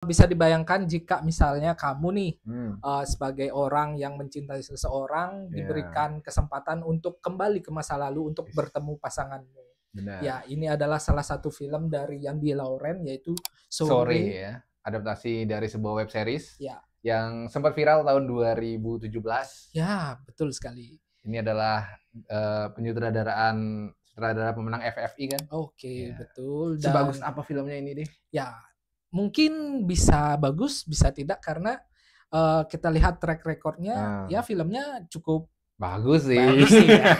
Bisa dibayangkan jika misalnya kamu nih, Hmm, sebagai orang yang mencintai seseorang ya, diberikan kesempatan untuk kembali ke masa lalu untuk is bertemu pasanganmu. Ya, benar. ini adalah salah satu film dari Yandy Lauren yaitu Sore Sore. ya, adaptasi dari sebuah web series Ya, yang sempat viral tahun 2017. ya betul sekali. Ini adalah, sutradara pemenang FFI kan? Oke, Iya. betul Sebagus dan apa filmnya ini deh? ya mungkin bisa bagus, bisa tidak karena, kita lihat track record-nya, ya Nah, filmnya cukup bagus sih. bagus sih ya.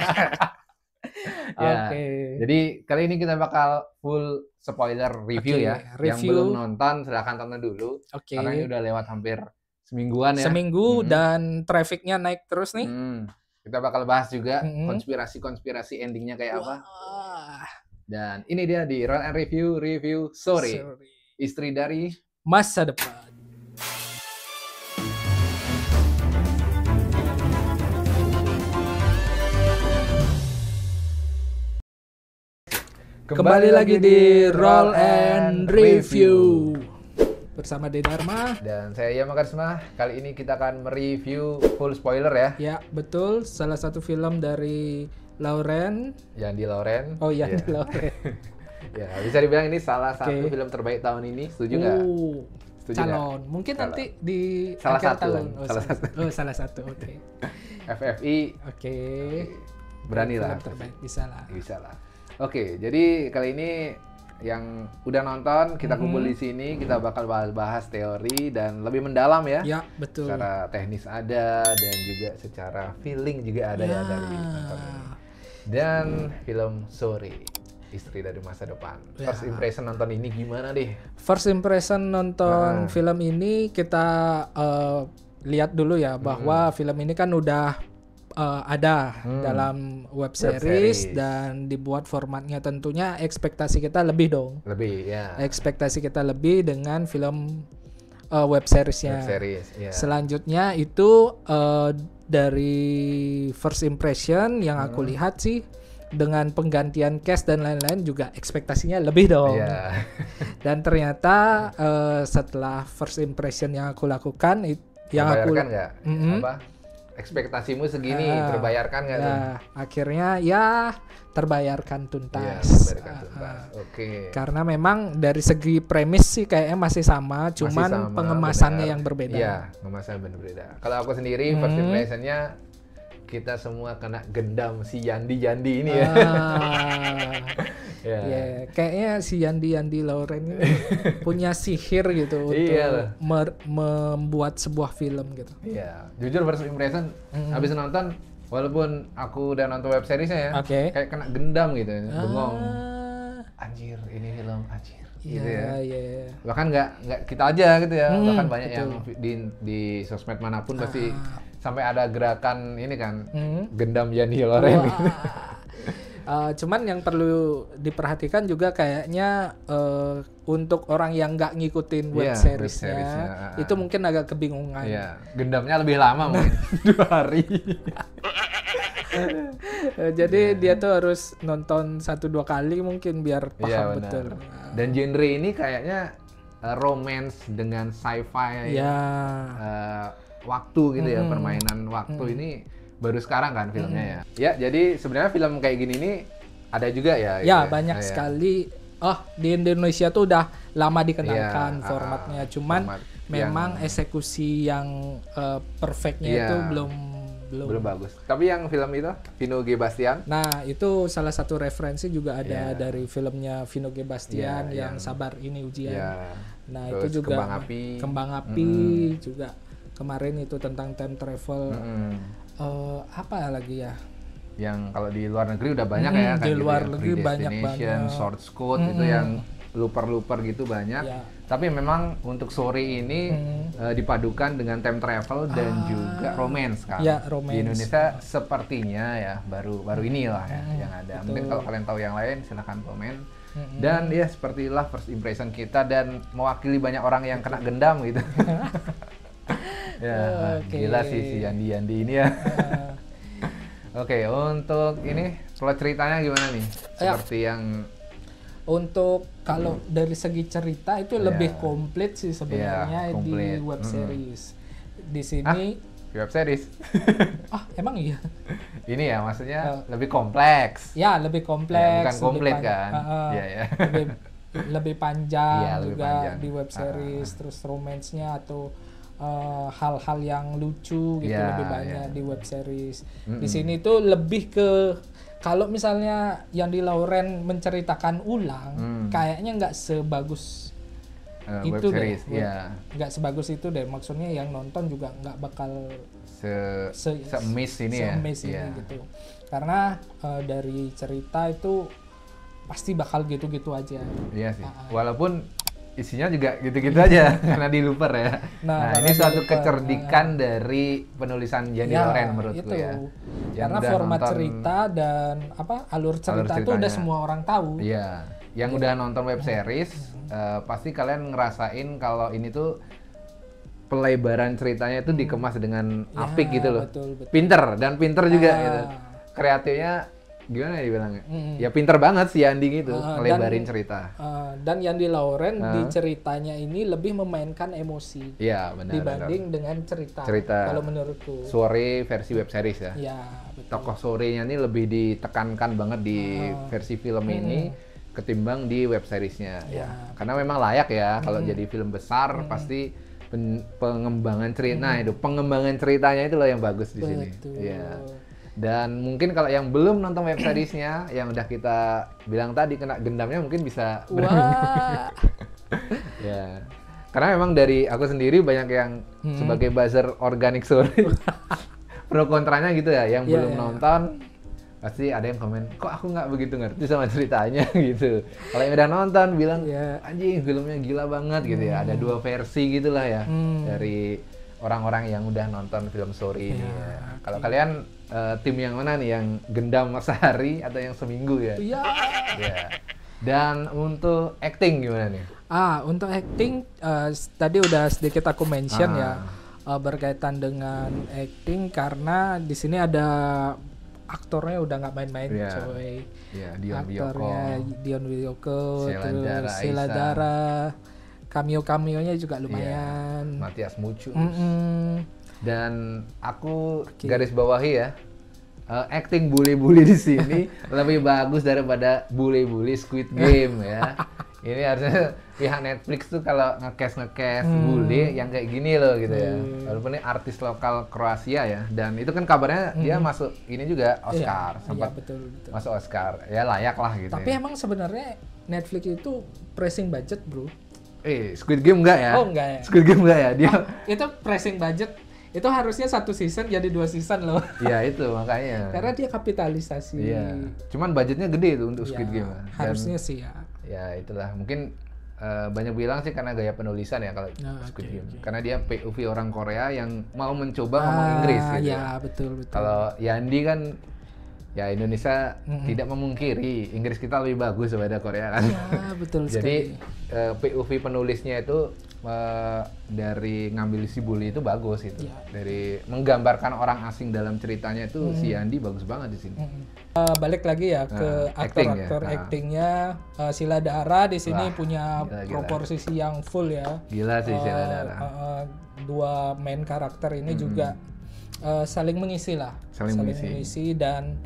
Ya, Oke. jadi kali ini kita bakal full spoiler review ya. Oke, Yang belum review. nonton silahkan tonton dulu, karena ini Oke. udah lewat hampir semingguan ya. Seminggu Mhm. dan traffic-nya naik terus nih. Mhm. Kita bakal bahas juga Mhm. konspirasi-konspirasi ending-nya kayak apa. Wah, Dan ini dia di Roll and Review Sore, sorry. istri dari. Masa depan. Kembali lagi di Roll and Review. Bersama Denarma. Dan saya Yama Karisma. Kali ini kita akan mereview full spoiler ya. Ya, betul. Salah satu film dari Lauren. Yandy Lauren. Oh, Iya. Yandy Lauren. Ya, bisa dibilang ini salah satu Oke. film terbaik tahun ini. Setuju nggak? Setuju nggak? Calon. Mungkin Calon. nanti di Salah akhir satu. tahun. Salah satu. Oh, salah satu. Oke. FFI. Oke. Berani lah. Film terbaik bisa lah. Bisa lah. Oke, jadi kali ini yang udah nonton kita kumpul di sini, kita bakal bahas teori dan lebih mendalam ya. Ya, betul. Secara teknis ada dan juga secara feeling juga ada ya dari nonton ini. Dan film Sore, istri dari masa depan. Ya. First impression nonton ini gimana deh? First impression nonton film ini kita lihat dulu ya bahwa film ini kan udah ada dalam web series dan dibuat formatnya tentunya ekspektasi kita lebih dong. Lebih ya. Ekspektasi kita lebih dengan film web seriesnya. Web series, ya. Selanjutnya itu dari first impression yang aku lihat sih dengan penggantian cast dan lain-lain juga ekspektasinya lebih dong. Iya. Dan ternyata setelah first impression yang aku lakukan yang aku Terbayarkan nggak? Apa? Ekspektasimu segini terbayarkan nggak tuh? akhirnya ya terbayarkan Iya, tuntas. terbayarkan tuntas. Oke. Karena memang dari segi premis sih kayaknya masih sama, cuman Sama, pengemasannya benar. yang berbeda. Iya, pengemasannya berbeda. Kalau aku sendiri first impression-nya kita semua kena gendam si Yandy ini ya. Ya. Ya, kayaknya si Yandy Lauren ini punya sihir gitu Iya. untuk membuat sebuah film gitu. Iya, jujur first impression habis nonton, walaupun aku udah nonton web seriesnya ya, Oke. kayak kena gendam gitu, bengong. Ah, Anjir, ini film anjir. Gitu iya, ya. iya. Bahkan nggak kita aja gitu ya, bahkan banyak betul. yang di sosmed manapun pasti sampai ada gerakan ini kan, gendam Yandy Wah. Lauren. Cuman yang perlu diperhatikan juga kayaknya untuk orang yang nggak ngikutin web Iya, seriesnya web seriesnya, itu mungkin agak kebingungan. Iya, gendamnya lebih lama mungkin 2 hari. Jadi dia tuh harus nonton 1-2 kali mungkin biar paham Iya, benar. betul. Dan genre ini kayaknya romance dengan sci-fi. Ya, Waktu gitu ya, permainan waktu ini baru sekarang kan filmnya ya. Ya, jadi sebenarnya film kayak gini nih ada juga ya. ya gitu banyak kayak sekali. Oh, di Indonesia tuh udah lama dikenalkan Iya, formatnya. Cuman format memang eksekusi yang perfectnya Iya. itu belum. belum bagus. Tapi yang film itu Vino G. Bastian, Nah, itu salah satu referensi juga ada Iya. dari filmnya Vino G. Bastian Iya, yang Sabar Ini Ujian. ya. Nah, Terus itu juga Kembang Api. Api juga kemarin itu tentang time travel. Apa lagi ya? Yang kalau di luar negeri udah banyak ya kan di gitu luar ya. negeri banyak Predestination, banget. Source Code itu yang looper gitu banyak. Ya. Tapi memang untuk Sore ini dipadukan dengan time travel dan juga romance kan. Ya, romance. Di Indonesia sepertinya ya baru inilah ya yang ada. Mungkin kalau kalian tahu yang lain silahkan komen. Dan ya sepertilah first impression kita dan mewakili banyak orang yang kena gendam gitu. Ya, gila sih si Yandy ini ya. Oke, untuk ini plot ceritanya gimana nih? Seperti yang Untuk kalau dari segi cerita itu lebih komplit sih sebenarnya di web series. Di sini web series. Emang iya? Ini ya maksudnya lebih kompleks. Ya, lebih kompleks. Bukan komplit kan? Lebih panjang lebih juga panjang. di web series, terus romance-nya atau hal-hal yang lucu gitu lebih banyak di web series. Di sini tuh lebih ke kalau misalnya yang di Lauren menceritakan ulang, kayaknya nggak sebagus itu series, deh. Nggak sebagus itu deh. Maksudnya yang nonton juga nggak bakal se-miss ini gitu. Karena dari cerita itu pasti bakal gitu-gitu aja. Iya sih. Walaupun isinya juga gitu-gitu aja karena di looper ya. Nah ini suatu kecerdikan dari penulisan Jandy Lauren menurutku ya. Karena format cerita dan alur cerita itu udah semua orang tahu. Iya. Yang udah nonton web series pasti kalian ngerasain kalau ini tuh pelebaran ceritanya itu dikemas dengan apik gitu loh. Betul. Pinter juga gitu. Kreatifnya gimana ya dibilangnya? Ya pinter banget si Yandi gitu ngelebarin cerita. Dan Jandy Lauren di ceritanya ini lebih memainkan emosi. Iya, benar. Dibanding dengan cerita. Kalau menurutku. Sore versi web series ya. Iya, betul. Tokoh sorenya ini lebih ditekankan banget di versi film ini ketimbang di web seriesnya. Ya. Karena memang layak ya kalau jadi film besar pasti pengembangan cerita. Nah, itu pengembangan ceritanya itu loh yang bagus di sini. Iya. Dan mungkin kalau yang belum nonton web seriesnya, yang udah kita bilang tadi kena gendamnya mungkin bisa. Ya, karena memang dari aku sendiri banyak yang sebagai buzzer organic story pro kontranya gitu ya. Yang belum nonton pasti ada yang komen, kok aku nggak begitu ngerti sama ceritanya gitu. Kalau yang udah nonton bilang, anjing filmnya gila banget gitu ya. Ada dua versi gitulah ya dari orang-orang yang udah nonton film Story ini. Ya. Kalau kalian tim yang mana nih, yang gendam sehari atau yang seminggu ya? Iya. Ya. Dan untuk acting gimana nih? Untuk acting tadi udah sedikit aku mention ya berkaitan dengan acting karena di sini ada aktornya udah nggak main-main coy. Aktornya Dion Wiyoko, terus Sheila Dara, cameo-cameonya juga lumayan. Matias Mucus. Dan aku garis bawahi ya, acting bule-bule di sini lebih bagus daripada bule-bule Squid Game ya. Ini harusnya pihak Netflix tuh kalau ngecast bule yang kayak gini loh gitu ya. Walaupun ini artis lokal Kroasia ya, dan itu kan kabarnya dia masuk ini juga Oscar, sempat betul. masuk Oscar. Ya layak lah gitu. Tapi emang sebenarnya Netflix itu pressing budget, bro. Squid Game enggak ya? Oh enggak ya. Squid Game enggak ya? Dia itu pressing budget. Itu harusnya 1 season jadi 2 season loh. Iya itu makanya. Karena dia kapitalisasi. Iya. Cuman budgetnya gede tuh untuk Squid Game. Harusnya sih ya. Ya itulah, mungkin banyak bilang sih karena gaya penulisan ya kalau Squid Game. Karena dia POV orang Korea yang mau mencoba ngomong Inggris gitu. Iya, betul. Kalau Yandi kan ya Indonesia tidak memungkiri Inggris kita lebih bagus daripada Korea kan. Ya, betul Jadi sekali. POV penulisnya itu dari ngambil si bully itu bagus gitu. Dari menggambarkan orang asing dalam ceritanya itu si Yandi bagus banget di sini. Balik lagi ya ke aktor-aktor actingnya. Sheila Dara di sini punya proporsi yang full ya. Gila sih Sheila Dara. Dua main karakter ini juga saling mengisi lah. Saling mengisi dan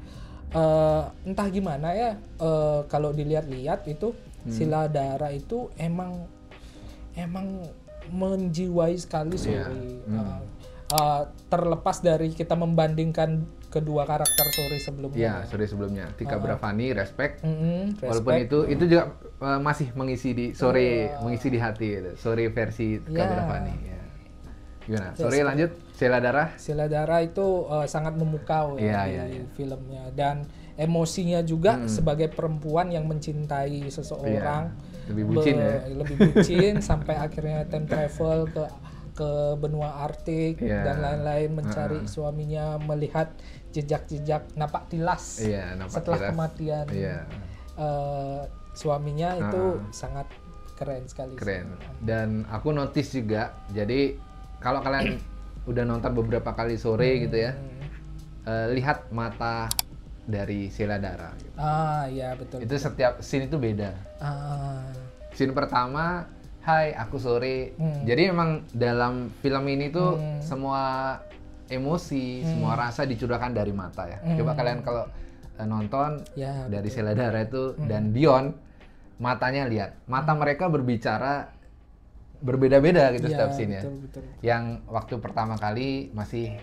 entah gimana ya kalau dilihat-lihat itu Sheila Dara itu emang menjiwai sekali Suri. Terlepas dari kita membandingkan kedua karakter Suri sebelumnya. Iya, Suri sebelumnya. Tika Bravani, respect. Walaupun itu juga masih mengisi di mengisi di hati itu. Suri versi Tika Bravani. Ya. Gimana? Suri lanjut. Sheila Dara. Sheila Dara itu sangat memukau di filmnya, dan emosinya juga sebagai perempuan yang mencintai seseorang. Lebih bucin lebih bucin sampai akhirnya time travel ke benua Arktik dan lain-lain mencari suaminya, melihat jejak-jejak napak tilas setelah kematian suaminya. Itu sangat keren sekali. Dan aku notice juga, jadi kalau kalian udah nonton beberapa kali sore gitu ya, lihat mata dari Sheila Dara. Gitu. Iya betul. Itu setiap scene itu beda. Scene pertama, hai aku sore. Jadi memang dalam film ini tuh semua emosi, semua rasa dicurahkan dari mata ya. Coba kalian kalau nonton ya, dari Sheila Dara itu dan Dion, matanya lihat, mata mereka berbicara berbeda-beda gitu setiap scene ya. Betul. Yang waktu pertama kali masih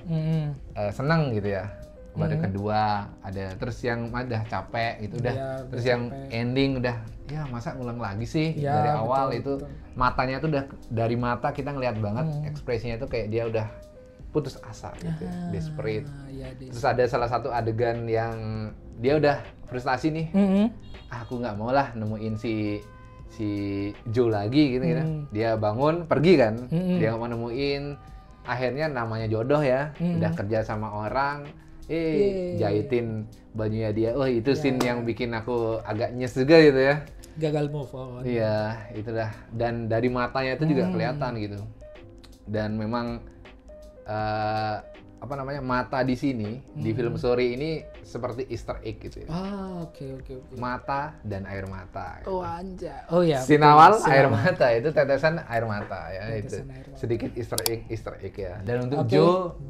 senang gitu ya. Baru kedua ada, terus yang udah capek gitu udah, terus yang ending udah ya masa ngulang lagi sih dari awal itu matanya tuh udah dari mata kita ngelihat banget ekspresinya tuh kayak dia udah putus asa gitu, desperate. Terus ada salah satu adegan yang dia udah frustasi nih, aku nggak mau lah nemuin si Joe lagi gitu. Dia bangun pergi kan, dia nggak mau nemuin, akhirnya namanya jodoh ya, udah kerja sama orang, jahitin bajunya dia. Oh itu scene yang bikin aku agak nyes juga gitu ya. Gagal move on. Iya itulah, dan dari matanya itu juga kelihatan gitu. Dan memang mata di sini di film Sorry ini seperti Easter egg gitu ya. Oke. Mata dan air mata. Gitu. Oh anjay. Oh ya. Sinawal air mata itu tetesan air mata ya, itu sedikit Easter egg ya. Dan untuk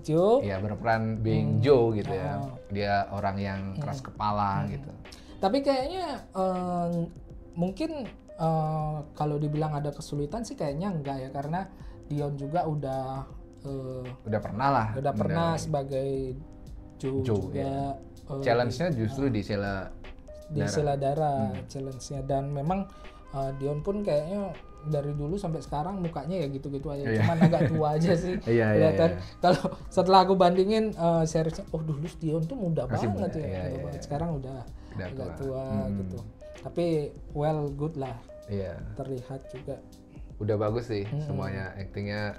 Joe ya berperan being Joe gitu ya. Dia orang yang keras kepala gitu. Tapi kayaknya mungkin kalau dibilang ada kesulitan sih kayaknya enggak ya, karena Dion juga udah pernah sebagai Joe juga. Ya. Challenge-nya justru di Sheila Dara challenge-nya, dan memang Dion pun kayaknya dari dulu sampai sekarang mukanya ya gitu-gitu aja, cuman agak tua aja sih. Kelihatan. Kalau setelah aku bandingin seriesnya, dulu Dion tuh muda banget ya. Sekarang udah agak tua gitu. Tapi good lah. Terlihat juga. Udah bagus sih semuanya, actingnya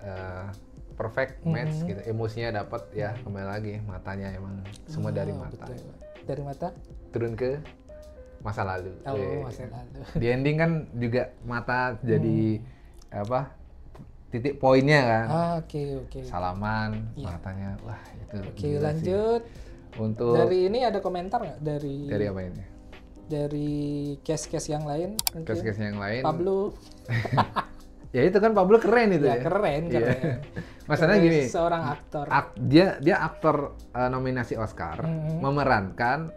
perfect match gitu, emosinya dapat ya, kembali lagi matanya emang semua dari mata. Betul. Dari mata turun ke masa lalu. Masa lalu. Di ending kan juga mata jadi titik poinnya kan. Oke. Salaman matanya, wah itu. Oke, lanjut. Sih. Untuk dari ini ada komentar nggak dari apa ini? Dari case-case yang lain? Case-case yang lain. Pablo. Ya itu kan Pablo keren itu ya. Keren. Masalahnya gini. Seorang aktor. Dia aktor nominasi Oscar, memerankan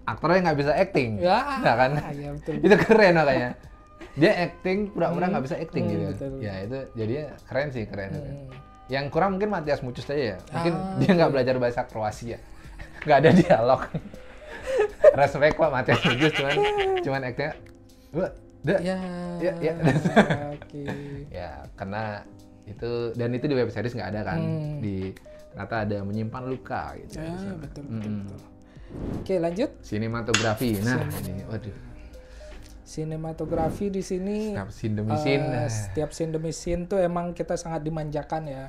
aktor yang nggak bisa acting. Ya kan? Ya, betul. Itu keren makanya. Dia acting pura-pura nggak bisa acting gitu. Betul. Ya itu jadinya keren sih. Yang kurang mungkin Matias Mucus aja ya. Mungkin dia nggak belajar bahasa Kroasia. Nggak ada dialog. Respect Pak Matias Mucus, cuman actingnya ya. Ya karena itu, dan itu di web series nggak ada kan, ternyata ada menyimpan luka gitu. Betul. Oke, lanjut. Sinematografi. Ini Sinematografi di sini setiap scene demi scene tuh emang kita sangat dimanjakan ya.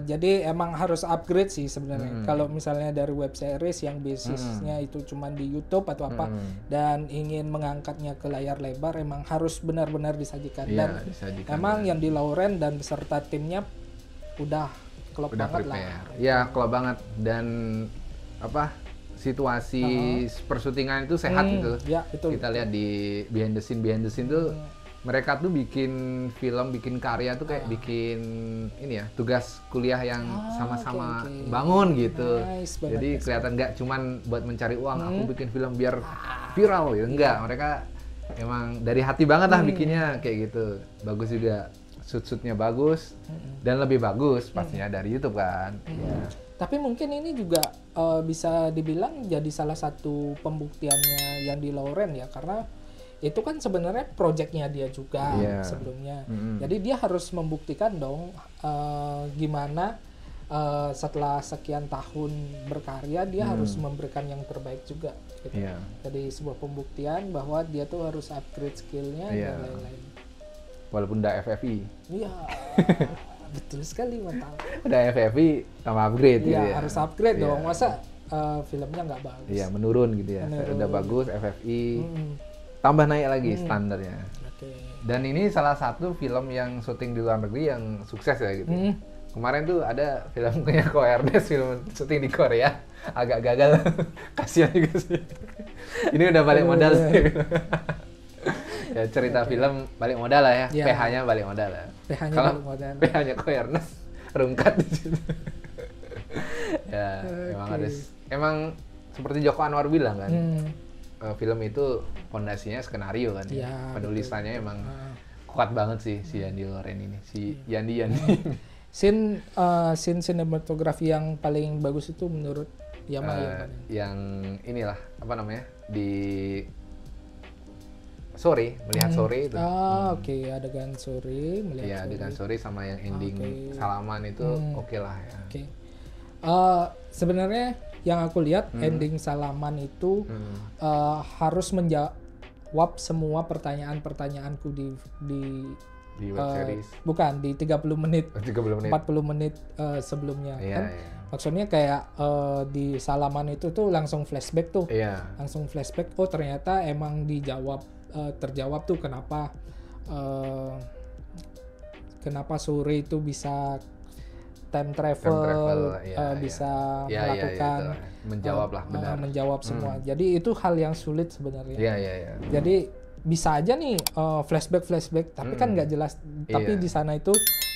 Jadi emang harus upgrade sih sebenarnya. Kalau misalnya dari web series yang basisnya itu cuman di YouTube atau apa, dan ingin mengangkatnya ke layar lebar, emang harus benar-benar disajikan. Dan emang yang di Lauren dan beserta timnya udah klop banget lah. Ya klop banget, dan situasi persyutingan itu sehat gitu. Betul. Kita lihat di behind the scene tuh mereka tuh bikin film, bikin karya tuh kayak bikin ini ya, tugas kuliah yang sama-sama bangun gitu. Jadi kelihatan nggak cuman buat mencari uang, aku bikin film biar viral gitu. Enggak, mereka emang dari hati banget lah bikinnya kayak gitu. Bagus juga, shoot-shootnya bagus, dan lebih bagus pastinya dari YouTube kan. Tapi mungkin ini juga bisa dibilang jadi salah satu pembuktiannya yang di Lauren ya, karena itu kan sebenarnya proyeknya dia juga sebelumnya. Jadi dia harus membuktikan dong gimana setelah sekian tahun berkarya dia harus memberikan yang terbaik juga gitu. Jadi sebuah pembuktian bahwa dia tuh harus upgrade skillnya dan lain-lain. Walaupun udah FFI. Betul sekali, mantap. Udah FFI tambah upgrade gitu ya. Harus upgrade dong. Masa filmnya nggak bagus? Menurun gitu ya. Udah bagus FFI, tambah naik lagi standarnya. Dan ini salah satu film yang syuting di luar negeri yang sukses ya gitu. Kemarin tuh ada filmnya Ko Ernest, film syuting di Korea, agak gagal. Kasihan juga sih. Ini udah balik modal sih. Ya cerita film balik modal lah ya, PH-nya balik modal lah. PH-nya balik modal. PH-nya Ko Ernest rungkat di situ. Ya, emang seperti Joko Anwar bilang kan, film itu fondasinya skenario kan, penulisannya emang kuat banget sih si Yandi Loren ini, si Yandi. Scene sinematografi yang paling bagus itu menurut Yama yang inilah apa namanya di sore, melihat sore itu. Oke, adegan sore, melihat sore. Adegan sore sama yang ending salaman itu oke lah ya. Oke. Sebenarnya yang aku lihat ending salaman itu harus menjawab semua pertanyaan-pertanyaanku di web series. Bukan di 30 menit. 40 menit sebelumnya kan. Maksudnya kayak di salaman itu tuh langsung flashback tuh. Langsung flashback, oh ternyata emang terjawab tuh kenapa sore itu bisa time travel, bisa melakukan menjawab lah, benar. Menjawab semua. Jadi itu hal yang sulit sebenarnya. Jadi bisa aja nih flashback, tapi kan nggak jelas. Tapi di sana itu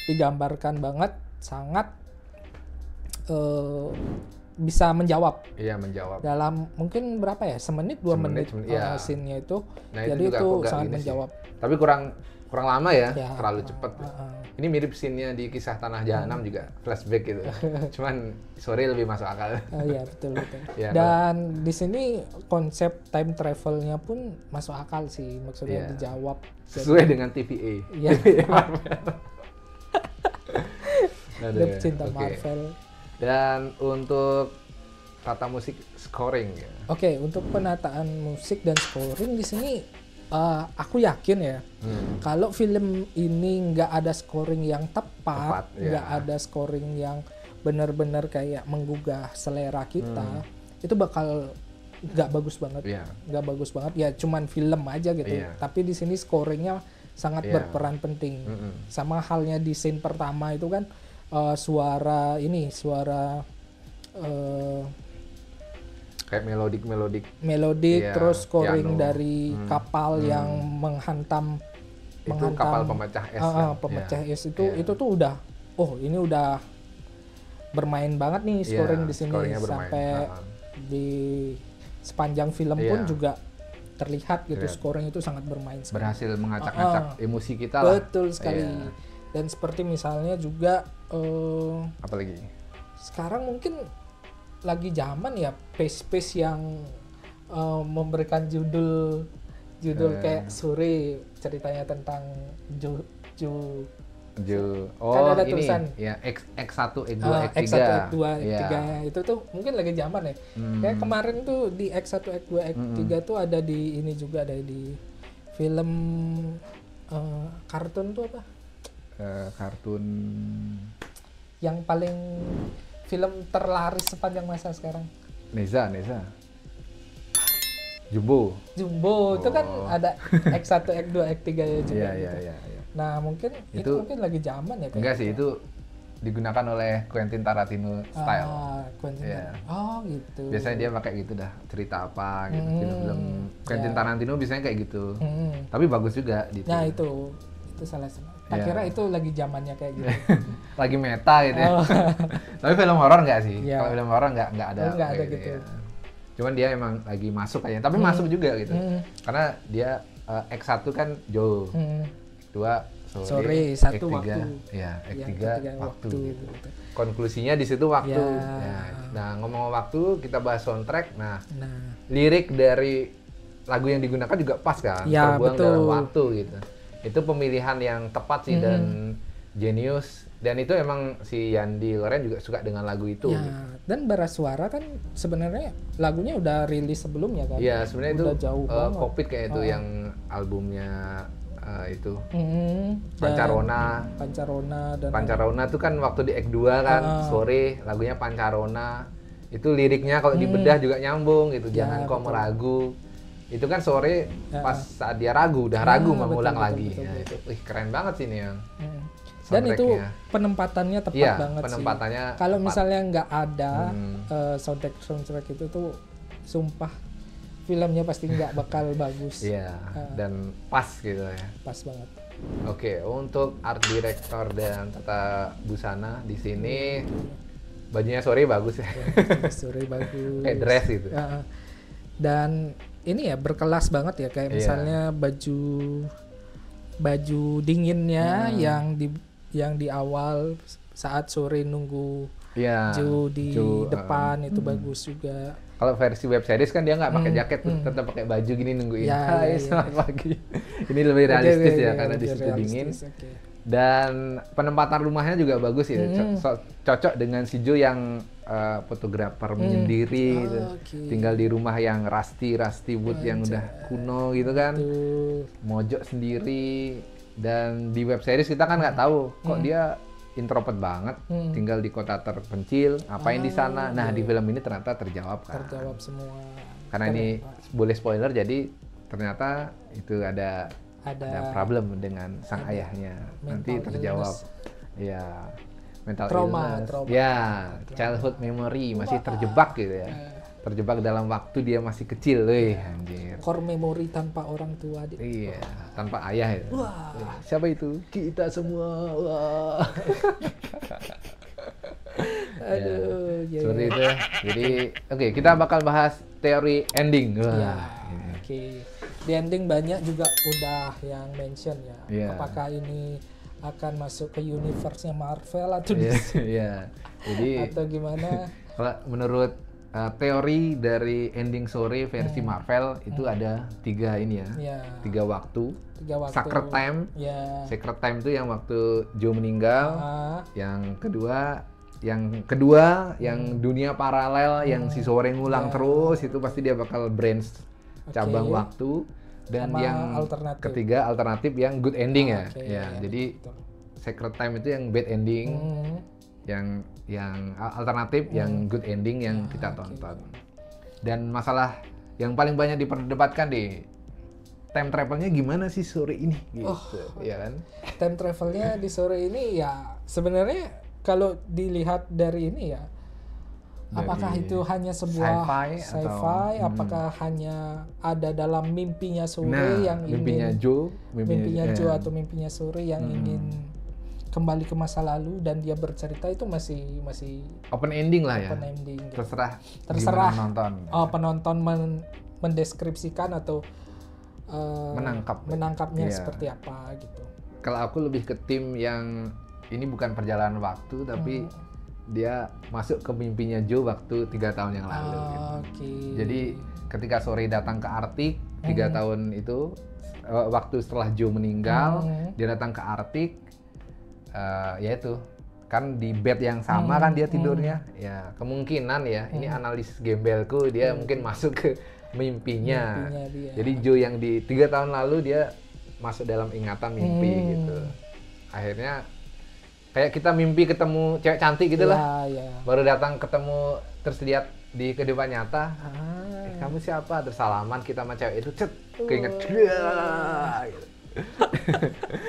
digambarkan banget, sangat bisa menjawab. Menjawab. Dalam mungkin berapa ya? Semenit, 2 menit scene-nya itu. Nah, jadi itu sangat menjawab. Tapi kurang lama ya, terlalu cepat. Ini mirip scene-nya di Kisah Tanah Jahanam juga, flashback gitu. Cuman sore lebih masuk akal. Iya, betul. Dan di sini konsep time travel-nya pun masuk akal sih, maksudnya dijawab. Sesuai dengan TVA. Iya. Dia pecinta Marvel. Dan untuk tata musik scoring ya. Oke, untuk penataan musik dan scoring di sini aku yakin ya, kalau film ini nggak ada scoring yang tepat, nggak ada scoring yang benar-benar kayak menggugah selera kita, itu bakal nggak bagus banget, nggak bagus banget. Ya cuman film aja gitu. Tapi di sini scoringnya sangat berperan penting. Sama halnya di scene pertama itu kan suara kayak melodik terus scoring piano dari kapal yang menghantam kapal pemecah es pemecah es itu tuh udah ini udah bermain banget nih scoring di sini sampai di sepanjang film pun juga terlihat gitu scoring itu sangat bermain sekali. Berhasil mengacak-acak emosi kita lah. Betul sekali. Dan seperti misalnya juga apalagi sekarang mungkin lagi zaman ya pace yang memberikan judul kayak sore, ceritanya tentang kan ada tulisan X1, X2, X3. X1, X2, X3 itu tuh mungkin lagi zaman ya. Kayak kemarin tuh di X1, X2, X3 tuh ada di ini juga, ada di film kartun tuh apa? Kartun yang paling film terlaris sepanjang masa sekarang. Neza. Jumbo itu kan ada X1, X2, X3 ya juga. Iya. Nah, mungkin itu mungkin lagi zaman ya. Enggak sih, itu digunakan oleh Quentin Tarantino style. Gitu. Biasanya dia pakai gitu dah, cerita apa gitu. Film Quentin Tarantino biasanya kayak gitu. Tapi bagus juga gitu. Nah, itu salah satu. Tak kira itu lagi zamannya kayak gitu. Lagi meta gitu ya. Tapi film horor nggak sih? Kalau film horor nggak ada. Nggak ada gitu. Ya. Cuman dia emang lagi masuk aja. Tapi masuk juga gitu. Karena dia X1 kan Joe. X2 sore, X3, waktu. Ya, X3 waktu. Gitu. Konklusinya di situ waktu. Nah, ngomong waktu, kita bahas soundtrack. Nah, lirik dari lagu yang digunakan juga pas kan? Terbuang dalam waktu gitu. Itu pemilihan yang tepat sih dan jenius, dan itu emang si Yandi Loren juga suka dengan lagu itu. Dan Bara Suara kan sebenarnya lagunya udah rilis sebelumnya kan. Iya, sebenarnya itu jauh Covid kayak itu yang albumnya itu Pancarona itu kan waktu di X2 kan sore lagunya Pancarona. Itu liriknya kalau dibedah juga nyambung gitu. Jangan kau meragu. Itu kan sore pas saat dia ragu, udah ragu mau ngulang lagi. Betul. Itu keren banget sih ini yang Dan itu penempatannya tepat banget penempatannya sih. Kalau misalnya nggak ada soundtrack itu tuh sumpah filmnya pasti nggak bakal bagus. Iya, dan pas gitu ya. Pas banget. Oke, untuk art director dan tata busana di sini bajunya sore bagus ya. Sore bagus. Kayak dress gitu. Dan ini ya berkelas banget ya, kayak misalnya baju dinginnya yang di awal saat sore nunggu Jo di depan itu bagus juga. Kalau versi web series kan dia nggak pakai jaket, tetap pakai baju gini nungguin. Hai, selamat pagi. Ini lebih realistis ya karena di situ dingin. Dan penempatan rumahnya juga bagus ya, cocok dengan si Jo yang fotografer menyendiri, gitu. Tinggal di rumah yang rusty wood yang udah kuno gitu kan, mojok sendiri. Dan di web series kita kan nggak tahu kok dia introvert banget, tinggal di kota terpencil, ngapain di sana. Nah di film ini ternyata terjawab kan. Terjawab semua. Karena ini boleh spoiler, jadi ternyata itu ada problem dengan sang ayahnya. Nanti terjawab. Ya, mental illness. Trauma. Ya, childhood memory masih terjebak gitu ya. Terjebak dalam waktu dia masih kecil, anjir. Core memory tanpa orang tua. Iya, tanpa ayah itu. Wah. Siapa itu? Kita semua. Wah. Aduh, seperti itu ya. Jadi, oke, kita bakal bahas teori ending. Oke. Di ending banyak juga udah yang mention ya. Apakah ini akan masuk ke universe-nya Marvel atau Jadi atau gimana? Kalau menurut teori dari ending sore versi Marvel itu ada 3 ini ya. 3 waktu. Sacred time. Sacred time itu yang waktu Joe meninggal. Yang kedua yang dunia paralel yang si sore ngulang terus, itu pasti dia bakal branch cabang waktu. Dan sama yang ketiga alternatif yang good ending jadi betul. Sacred time itu yang bad ending. Yang alternatif, yang good ending yang kita tonton. Dan masalah yang paling banyak diperdebatkan di time travelnya gimana sih sore ini gitu, ya kan? Time travelnya di sore ini ya sebenarnya kalau dilihat dari ini ya, apakah itu hanya sebuah sci-fi apakah hanya ada dalam mimpinya sore yang mimpinya Joe atau mimpinya sore yang ingin kembali ke masa lalu dan dia bercerita, itu masih open ending lah ya. Open ending. Terserah penonton mendeskripsikan atau menangkapnya seperti apa gitu. Kalau aku lebih ke tim yang ini bukan perjalanan waktu tapi dia masuk ke mimpinya Joe waktu 3 tahun yang lalu gitu. Jadi ketika sore datang ke Arktik 3 tahun itu waktu setelah Joe meninggal, dia datang ke Arktik. Ya itu kan di bed yang sama kan dia tidurnya, ya kemungkinan ya ini analis gembelku dia mungkin masuk ke mimpinya dia. Jadi Joe yang di 3 tahun lalu dia masuk dalam ingatan mimpi gitu. Akhirnya kayak kita mimpi ketemu cewek cantik gitu lah, baru datang ketemu terus lihat di kehidupan nyata, kamu siapa, terus salaman kita sama cewek itu, keinget gitu.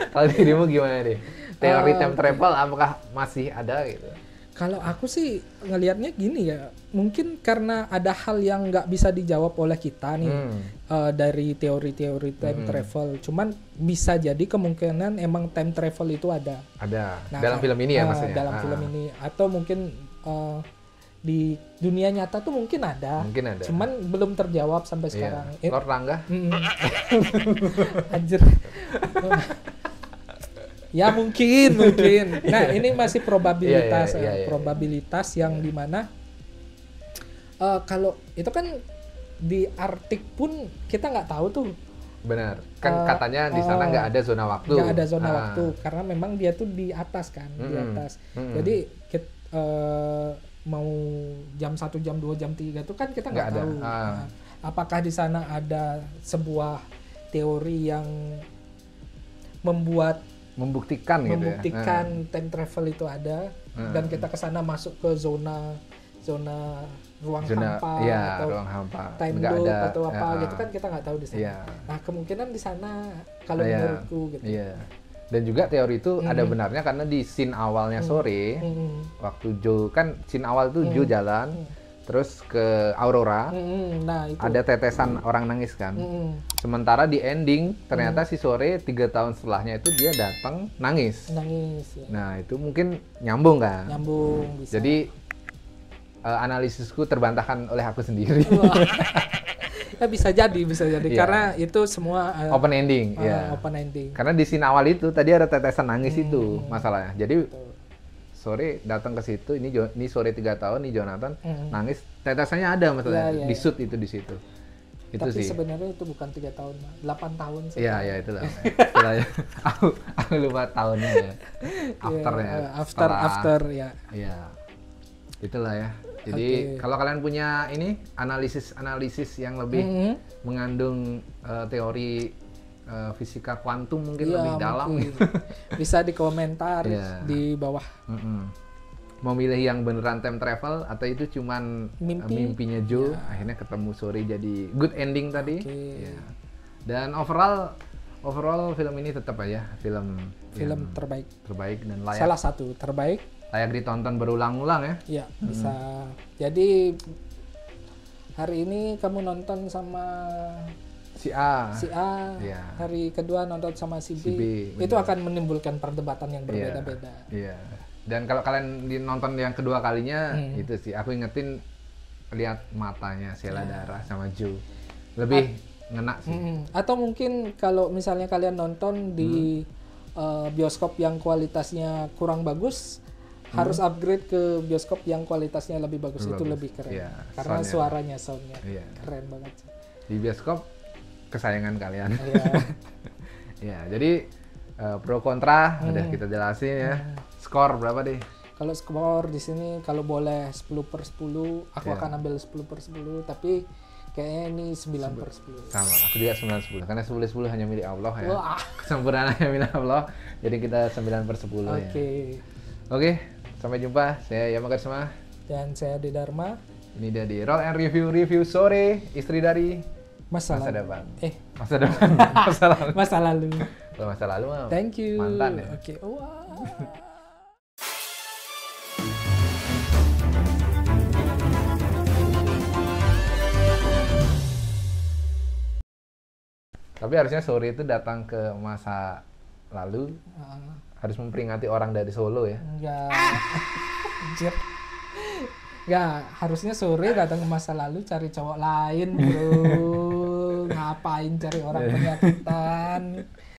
Kalau dirimu gimana deh? Teori time travel apakah masih ada gitu? Kalau aku sih ngelihatnya gini ya, mungkin karena ada hal yang nggak bisa dijawab oleh kita nih dari teori-teori time travel. Cuman bisa jadi kemungkinan emang time travel itu ada. Nah, dalam film ini ya maksudnya? Dalam film ini. Atau mungkin di dunia nyata tuh mungkin ada. Cuman belum terjawab sampai sekarang. Lord Rangga? Anjir. Ya mungkin. Nah ini masih probabilitas, probabilitas yang dimana kalau itu kan di Arktik pun kita nggak tahu tuh. Benar, kan katanya di sana nggak ada zona waktu. Nggak ada zona waktu karena memang dia tuh di atas kan, di atas. Jadi mau jam 1, jam 2, jam 3 itu kan kita nggak tahu. Apakah di sana ada sebuah teori yang membuktikan time travel itu ada dan kita kesana masuk ke zona ruang hampa, time loop atau apa gitu kan kita nggak tahu di sana. Nah kemungkinan di sana kalau menurutku gitu. Dan juga teori itu ada benarnya karena di scene awalnya sore, waktu Joe kan scene awal tuh Joe jalan, terus ke Aurora, Nah, itu. ada tetesan orang nangis kan. Sementara di ending ternyata si sore 3 tahun setelahnya itu dia datang nangis. Nangis. Ya. Nah itu mungkin nyambung kan. Nyambung bisa. Jadi analisisku terbantahkan oleh aku sendiri. Ya bisa jadi Iya. karena itu semua Open ending, ya. open ending. Karena di scene awal itu tadi ada tetesan nangis itu masalahnya. Jadi sore datang ke situ, ini sore 3 tahun, nih Jonathan nangis, tetesannya ada masalahnya, di shoot itu di situ. Itu Tapi sih. sebenarnya itu bukan 3 tahun, 8 tahun sih. Iya, itulah. Istilahnya. aku lupa tahunnya ya. Afternya. After ya. Iya. Itulah ya. Jadi kalau kalian punya ini analisis yang lebih mengandung teori fisika kuantum mungkin lebih dalam gitu. Bisa di komentar di bawah. Mau milih yang beneran time travel atau itu cuman mimpinya Joe, akhirnya ketemu sore jadi good ending tadi. Ya. Dan overall film ini tetap aja film terbaik dan layak. Salah satu terbaik. Layak ditonton berulang-ulang ya. Iya, bisa. Jadi hari ini kamu nonton sama si A. Iya. Hari kedua nonton sama si B. Itu akan menimbulkan perdebatan yang berbeda-beda. Iya. Dan kalau kalian nonton yang kedua kalinya, itu sih aku ingetin lihat matanya Sheila Dara sama Joe. Lebih ngena sih. Atau mungkin kalau misalnya kalian nonton di bioskop yang kualitasnya kurang bagus, harus upgrade ke bioskop yang kualitasnya lebih bagus. Itu lebih keren. Iya, Karena soundnya keren banget. Di bioskop kesayangan kalian. Iya. Ya, jadi pro kontra udah kita jelasin ya. Skor berapa deh? Kalau skor di sini kalau boleh 10/10, aku akan ambil 10/10, tapi kayaknya ini 9/10. Sama, aku juga 9/10 karena 10/10 hanya milik Allah ya. Wah. Kesempurnaan hanya milik Allah. Jadi kita 9/10 ya. Oke, sampai jumpa. Saya Yama Karisma dan saya Dharma. Ini dia di Roll and Review sore, istri dari masa depan. Masa depan. Masa lalu. Kalau masa lalu mah thank you. Mantan ya. Oke. Wah. Tapi harusnya sore itu datang ke masa lalu, harus memperingati orang dari Solo ya. Enggak. Anjir. Enggak, harusnya sore datang ke masa lalu cari cowok lain, bro. Ngapain cari orang penyakitan?